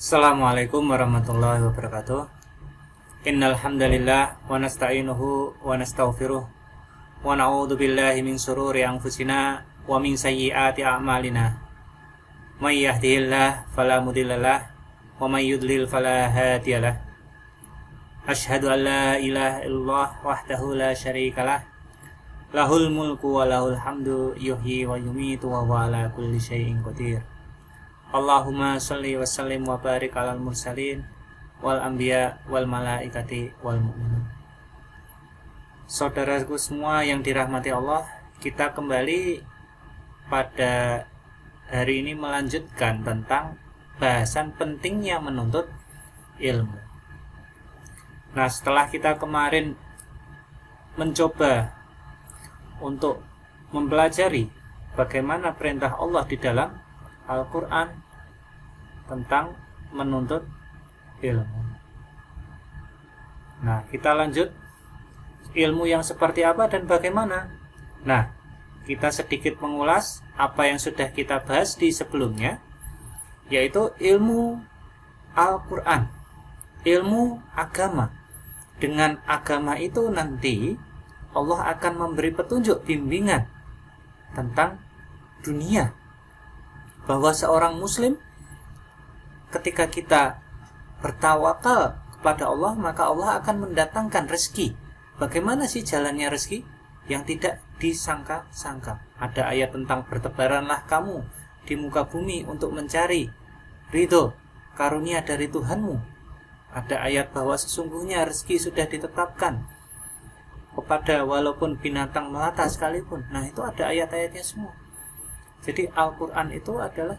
Assalamualaikum warahmatullahi wabarakatuh. Innal hamdalillah wa nasta'inuhu wa nastaghfiruh wa na'udzu billahi min shururi anfusina wa min sayyiati a'malina. May yahdihillahu fala mudhillalah wa may yudlil fala hadiyalah. Asyhadu an la ilaha illallah wahdahu la syarikalah. Lahul mulku wa lahul hamdu yuhyi wa yumiitu wa huwa ala kulli syai'in qadir. Allahumma sholli wa sallim wa barik alal mursalin wal anbiya wal malaikati wal mu'minin. Saudaraku semua yang dirahmati Allah, kita kembali pada hari ini melanjutkan tentang bahasan pentingnya menuntut ilmu. Nah, setelah kita kemarin mencoba untuk mempelajari bagaimana perintah Allah di dalam Al-Quran tentang menuntut ilmu. Nah, kita lanjut ilmu yang seperti apa dan bagaimana. Nah, kita sedikit mengulas apa yang sudah kita bahas di sebelumnya, yaitu ilmu Al-Quran, ilmu agama. Dengan agama itu nanti Allah akan memberi petunjuk bimbingan tentang dunia, bahwa seorang muslim ketika kita bertawakal kepada Allah, maka Allah akan mendatangkan rezeki. Bagaimana sih jalannya rezeki? Yang tidak disangka-sangka. Ada ayat tentang bertebaranlah kamu di muka bumi untuk mencari ridho karunia dari Tuhanmu. Ada ayat bahwa sesungguhnya rezeki sudah ditetapkan kepada walaupun binatang melata sekalipun. Nah, itu ada ayat-ayatnya semua. Jadi Al-Quran itu adalah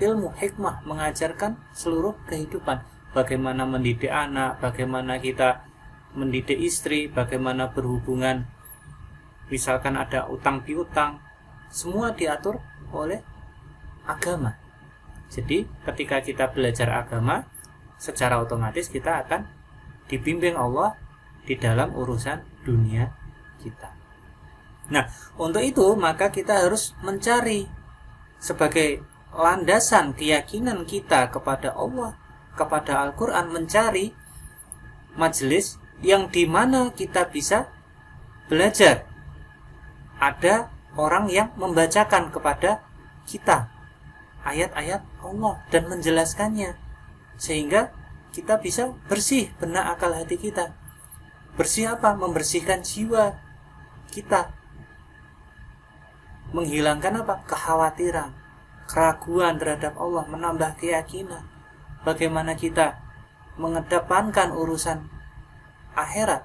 ilmu hikmah, mengajarkan seluruh kehidupan. Bagaimana mendidik anak, bagaimana kita mendidik istri, bagaimana berhubungan, misalkan ada utang piutang, semua diatur oleh agama. Jadi ketika kita belajar agama, secara otomatis kita akan dibimbing Allah di dalam urusan dunia kita. Nah, untuk itu maka kita harus mencari sebagai landasan keyakinan kita kepada Allah, kepada Al-Quran, mencari majelis yang dimana kita bisa belajar. Ada orang yang membacakan kepada kita ayat-ayat Allah dan menjelaskannya, sehingga kita bisa bersih benak akal hati kita. Bersih apa? Membersihkan jiwa kita, menghilangkan apa? Kekhawatiran, keraguan terhadap Allah, menambah keyakinan. Bagaimana kita mengedepankan urusan akhirat,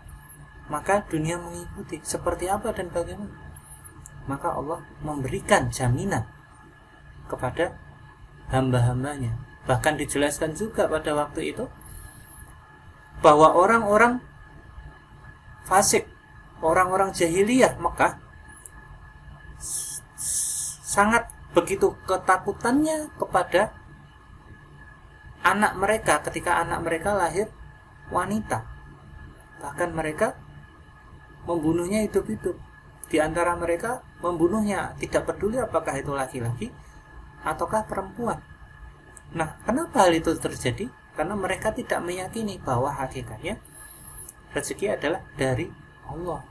maka dunia mengikuti. Seperti apa dan bagaimana? Maka Allah memberikan jaminan kepada hamba-hambanya. Bahkan dijelaskan juga pada waktu itu bahwa orang-orang fasik, orang-orang jahiliyah Mekah sangat begitu ketakutannya kepada anak mereka ketika anak mereka lahir wanita. Bahkan mereka membunuhnya hidup-hidup. Di antara mereka membunuhnya tidak peduli apakah itu laki-laki ataukah perempuan. Nah, kenapa hal itu terjadi? Karena mereka tidak meyakini bahwa hakikatnya rezeki adalah dari Allah.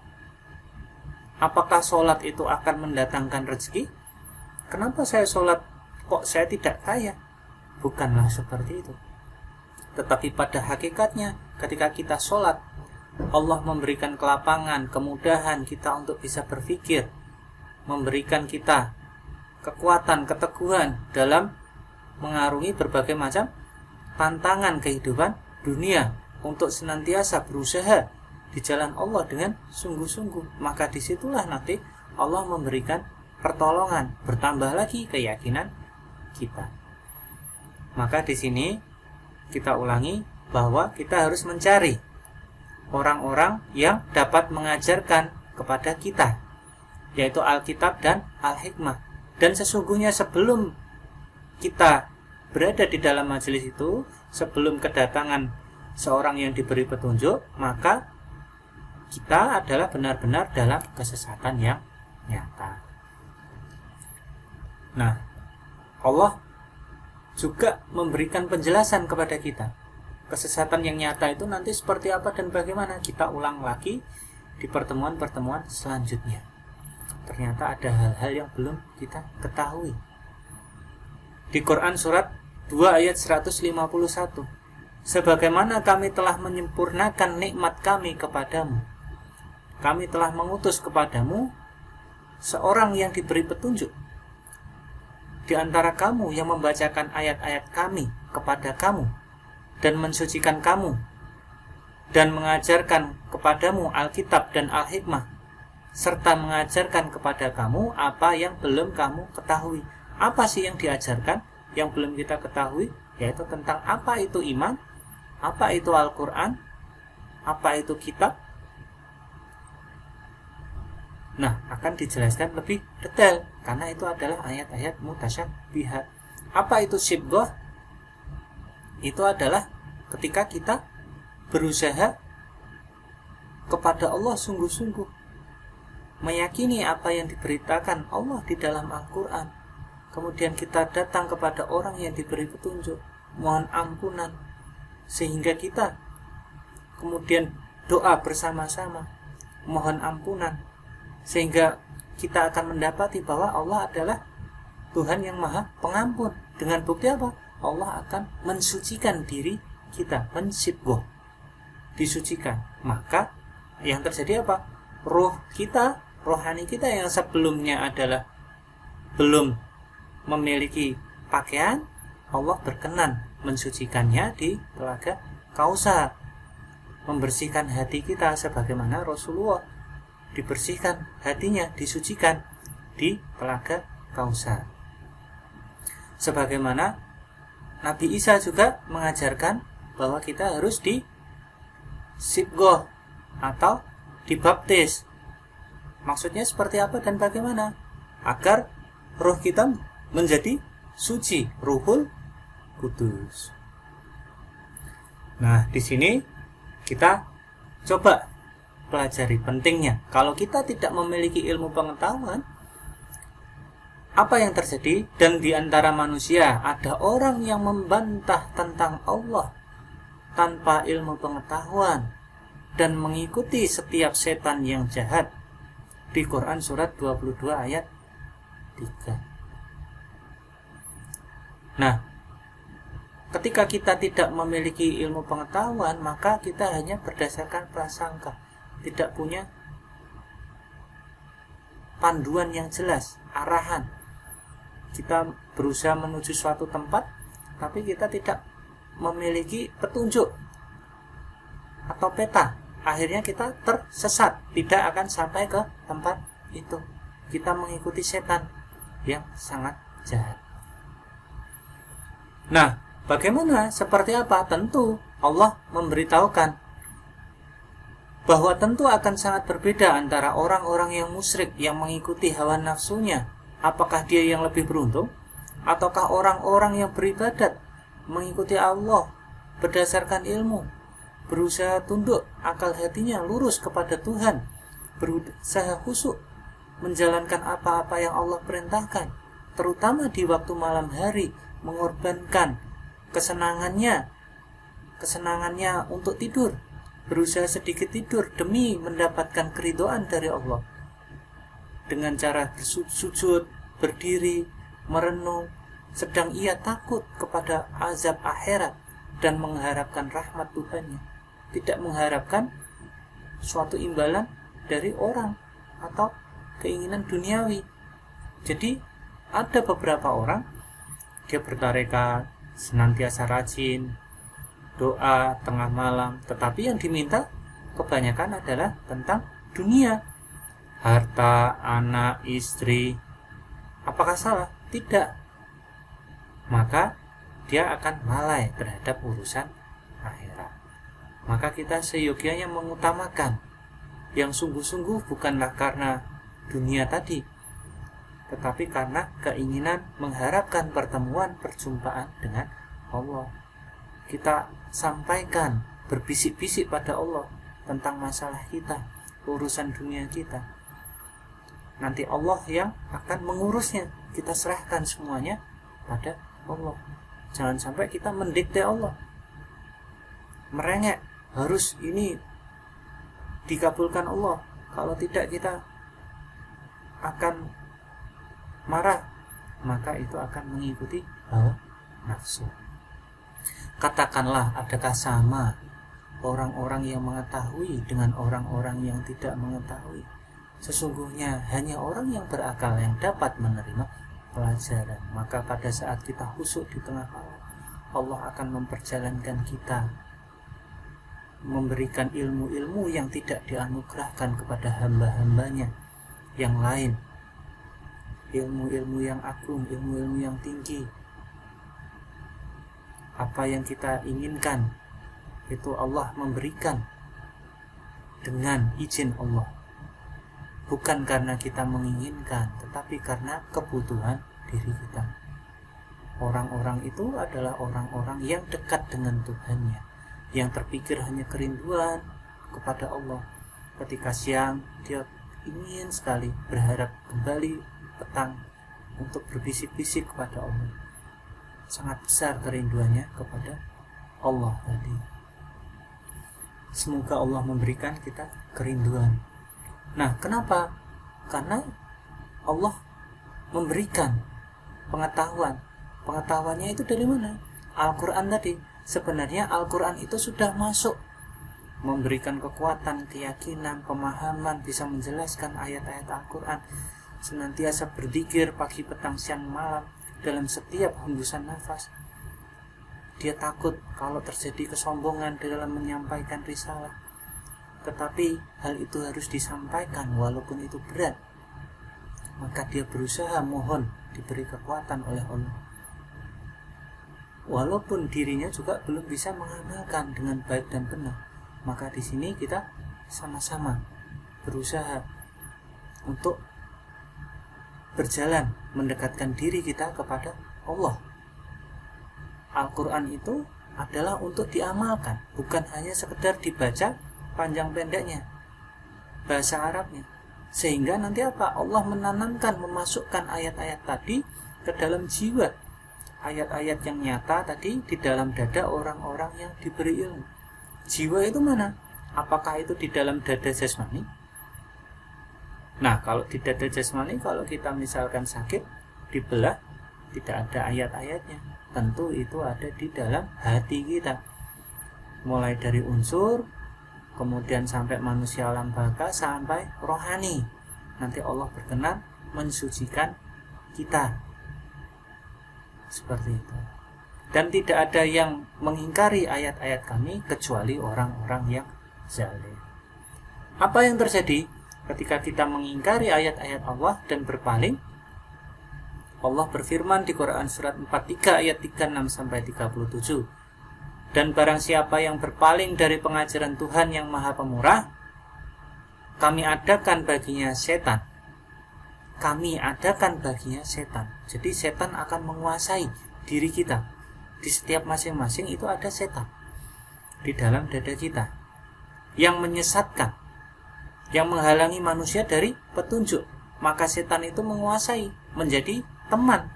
Apakah sholat itu akan mendatangkan rezeki? Kenapa saya sholat kok saya tidak kaya? Bukanlah seperti itu. Tetapi pada hakikatnya ketika kita sholat, Allah memberikan kelapangan, kemudahan kita untuk bisa berpikir, memberikan kita kekuatan, keteguhan dalam mengarungi berbagai macam tantangan kehidupan dunia, untuk senantiasa berusaha di jalan Allah dengan sungguh-sungguh. Maka disitulah nanti Allah memberikan pertolongan, bertambah lagi keyakinan kita. Maka di sini kita ulangi bahwa kita harus mencari orang-orang yang dapat mengajarkan kepada kita, yaitu Alkitab dan Al-Hikmah. Dan sesungguhnya sebelum kita berada di dalam majelis itu, sebelum kedatangan seorang yang diberi petunjuk, maka kita adalah benar-benar dalam kesesatan yang nyata. Nah, Allah juga memberikan penjelasan kepada kita. Kesesatan yang nyata itu nanti seperti apa dan bagaimana, kita ulang lagi di pertemuan-pertemuan selanjutnya. Ternyata ada hal-hal yang belum kita ketahui. Di Quran surat 2 ayat 151, sebagaimana kami telah menyempurnakan nikmat kami kepadamu, kami telah mengutus kepadamu seorang yang diberi petunjuk di antara kamu yang membacakan ayat-ayat kami kepada kamu dan mensucikan kamu dan mengajarkan kepadamu Alkitab dan Al-Hikmah, serta mengajarkan kepada kamu apa yang belum kamu ketahui. Apa sih yang diajarkan yang belum kita ketahui? Yaitu tentang apa itu iman, apa itu Al-Quran, apa itu kitab. Nah, akan dijelaskan lebih detail karena itu adalah ayat-ayat mutasyabihat. Apa itu syibghah? Itu adalah ketika kita berusaha kepada Allah sungguh-sungguh, meyakini apa yang diberitakan Allah di dalam Al-Quran. Kemudian kita datang kepada orang yang diberi petunjuk, mohon ampunan, sehingga kita kemudian doa bersama-sama, mohon ampunan, sehingga kita akan mendapati bahwa Allah adalah Tuhan yang maha pengampun. Dengan bukti apa? Allah akan mensucikan diri kita, mensyibghah, disucikan. Maka yang terjadi apa? Roh kita, rohani kita yang sebelumnya adalah belum memiliki pakaian, Allah berkenan mensucikannya di telaga Kausar, membersihkan hati kita sebagaimana Rasulullah dibersihkan hatinya, disucikan di telaga Kausar. Sebagaimana Nabi Isa juga mengajarkan bahwa kita harus syibghah atau dibaptis. Maksudnya seperti apa dan bagaimana? Agar roh kita menjadi suci, Ruhul Kudus. Nah, di sini kita coba pelajari pentingnya. Kalau kita tidak memiliki ilmu pengetahuan, apa yang terjadi? Dan di antara manusia ada orang yang membantah tentang Allah tanpa ilmu pengetahuan dan mengikuti setiap setan yang jahat. Di Quran surat 22 ayat 3. Nah, ketika kita tidak memiliki ilmu pengetahuan, maka kita hanya berdasarkan prasangka, tidak punya panduan yang jelas, arahan. Kita berusaha menuju suatu tempat, tapi kita tidak memiliki petunjuk atau peta. Akhirnya kita tersesat, tidak akan sampai ke tempat itu. Kita mengikuti setan yang sangat jahat. Nah, bagaimana? Seperti apa? Tentu Allah memberitahukan bahwa tentu akan sangat berbeda antara orang-orang yang musyrik, yang mengikuti hawa nafsunya. Apakah dia yang lebih beruntung? Ataukah orang-orang yang beribadat, mengikuti Allah berdasarkan ilmu, berusaha tunduk akal hatinya lurus kepada Tuhan, berusaha khusyuk menjalankan apa-apa yang Allah perintahkan, terutama di waktu malam hari, mengorbankan kesenangannya untuk tidur, berusaha sedikit tidur demi mendapatkan keridhaan dari Allah dengan cara bersujud, berdiri, merenung, sedang ia takut kepada azab akhirat dan mengharapkan rahmat Tuhannya, tidak mengharapkan suatu imbalan dari orang atau keinginan duniawi. Jadi ada beberapa orang dia bertarekat, senantiasa rajin, doa tengah malam, tetapi yang diminta kebanyakan adalah tentang dunia, harta, anak, istri. Apakah salah? Tidak. Maka dia akan lalai terhadap urusan akhirat. Maka kita seyogianya mengutamakan yang sungguh-sungguh bukanlah karena dunia tadi, tetapi karena keinginan mengharapkan pertemuan perjumpaan dengan Allah. Kita sampaikan, berbisik-bisik pada Allah tentang masalah kita, urusan dunia kita. Nanti Allah yang akan mengurusnya. Kita serahkan semuanya pada Allah. Jangan sampai kita mendikte Allah, merengek, harus ini dikabulkan Allah, kalau tidak kita akan marah, maka itu akan mengikuti hawa nafsu. Katakanlah, adakah sama orang-orang yang mengetahui dengan orang-orang yang tidak mengetahui? Sesungguhnya hanya orang yang berakal yang dapat menerima pelajaran. Maka pada saat kita khusyuk di tengah Allah, Allah akan memperjalankan kita, memberikan ilmu-ilmu yang tidak dianugerahkan kepada hamba-hambanya yang lain, ilmu-ilmu yang agung, ilmu-ilmu yang tinggi. Apa yang kita inginkan itu Allah memberikan dengan izin Allah, bukan karena kita menginginkan, tetapi karena kebutuhan diri kita. Orang-orang itu adalah orang-orang yang dekat dengan Tuhannya, yang terpikir hanya kerinduan kepada Allah. Ketika siang dia ingin sekali berharap kembali petang untuk berbisik-bisik kepada Allah. Sangat besar kerinduannya kepada Allah tadi. Semoga Allah memberikan kita kerinduan. Nah, kenapa? Karena Allah memberikan pengetahuan. Pengetahuannya itu dari mana? Al-Quran tadi. Sebenarnya Al-Quran itu sudah masuk, memberikan kekuatan, keyakinan, pemahaman, bisa menjelaskan ayat-ayat Al-Quran. Senantiasa berzikir pagi, petang, siang, malam, dalam setiap hembusan nafas. Dia takut kalau terjadi kesombongan dalam menyampaikan risalah, tetapi hal itu harus disampaikan walaupun itu berat. Maka dia berusaha mohon diberi kekuatan oleh Allah, walaupun dirinya juga belum bisa mengamalkan dengan baik dan benar. Maka di sini kita sama-sama berusaha untuk berjalan mendekatkan diri kita kepada Allah. Al-Quran itu adalah untuk diamalkan, bukan hanya sekedar dibaca panjang pendeknya bahasa Arabnya. Sehingga nanti apa? Allah menanamkan, memasukkan ayat-ayat tadi ke dalam jiwa, ayat-ayat yang nyata tadi di dalam dada orang-orang yang diberi ilmu. Jiwa itu mana? Apakah itu di dalam dada jasmani? Nah, kalau di dada jasmani, kalau kita misalkan sakit, dibelah, tidak ada ayat-ayatnya. Tentu itu ada di dalam hati kita, mulai dari unsur, kemudian sampai manusia alam baka, sampai rohani. Nanti Allah berkenan mensucikan kita seperti itu. Dan tidak ada yang mengingkari ayat-ayat kami kecuali orang-orang yang zalim. Apa yang terjadi ketika kita mengingkari ayat-ayat Allah dan berpaling? Allah berfirman di Quran surat 43 ayat 36-37. Dan barang siapa yang berpaling dari pengajaran Tuhan yang Maha Pemurah, kami adakan baginya setan. Kami adakan baginya setan. Jadi setan akan menguasai diri kita. Di setiap masing-masing itu ada setan di dalam dada kita yang menyesatkan, yang menghalangi manusia dari petunjuk. Maka setan itu menguasai, menjadi teman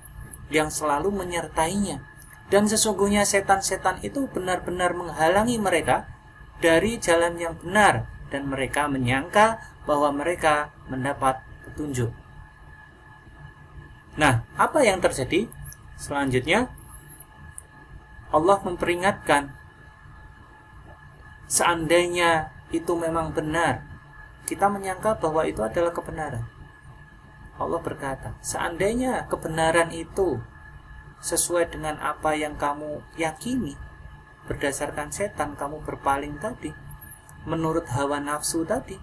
yang selalu menyertainya. Dan sesungguhnya setan-setan itu benar-benar menghalangi mereka dari jalan yang benar, dan mereka menyangka bahwa mereka mendapat petunjuk. Nah, apa yang terjadi? Selanjutnya Allah memperingatkan, seandainya itu memang benar, kita menyangka bahwa itu adalah kebenaran. Allah berkata, seandainya kebenaran itu sesuai dengan apa yang kamu yakini, berdasarkan setan kamu berpaling tadi, menurut hawa nafsu tadi,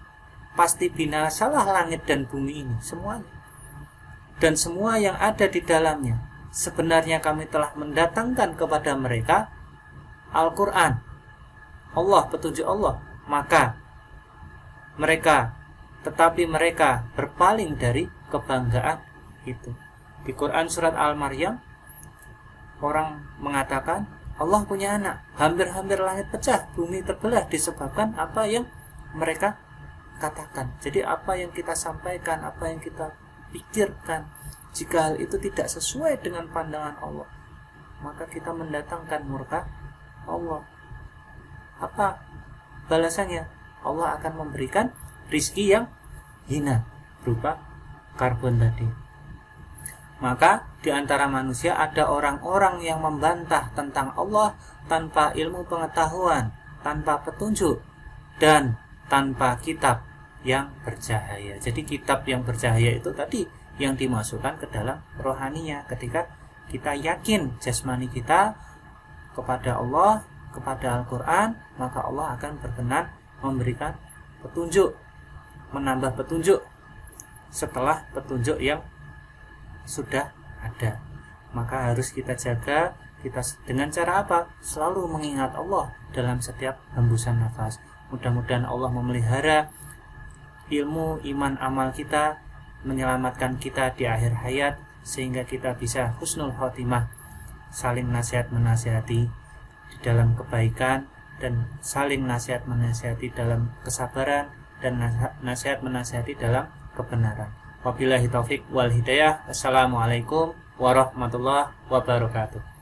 pasti binasalah langit dan bumi ini semuanya, dan semua yang ada di dalamnya. Sebenarnya kami telah mendatangkan kepada mereka Al-Quran, Allah, petunjuk Allah. Maka mereka, tetapi mereka berpaling dari kebanggaan itu. Di Quran surat Al-Maryam, orang mengatakan Allah punya anak, hampir-hampir langit pecah, bumi terbelah disebabkan apa yang mereka katakan. Jadi apa yang kita sampaikan, apa yang kita pikirkan, jika hal itu tidak sesuai dengan pandangan Allah, maka kita mendatangkan murka Allah. Apa balasannya? Allah akan memberikan rizki yang hina berupa karbon tadi. Maka di antara manusia ada orang-orang yang membantah tentang Allah tanpa ilmu pengetahuan, tanpa petunjuk, dan tanpa kitab yang bercahaya. Jadi kitab yang bercahaya itu tadi yang dimasukkan ke dalam rohaninya. Ketika kita yakin jasmani kita kepada Allah, kepada Al-Quran, maka Allah akan berkenan memberikan petunjuk, menambah petunjuk setelah petunjuk yang sudah ada. Maka harus kita jaga, kita dengan cara apa? Selalu mengingat Allah dalam setiap hembusan nafas. Mudah-mudahan Allah memelihara ilmu, iman, amal kita, menyelamatkan kita di akhir hayat, sehingga kita bisa husnul khotimah, saling nasihat menasihati di dalam kebaikan, dan saling nasihat menasihati dalam kesabaran, dan nasihat menasihati dalam kebenaran. Wabillahi taufik wal hidayah. Assalamualaikum warahmatullahi wabarakatuh.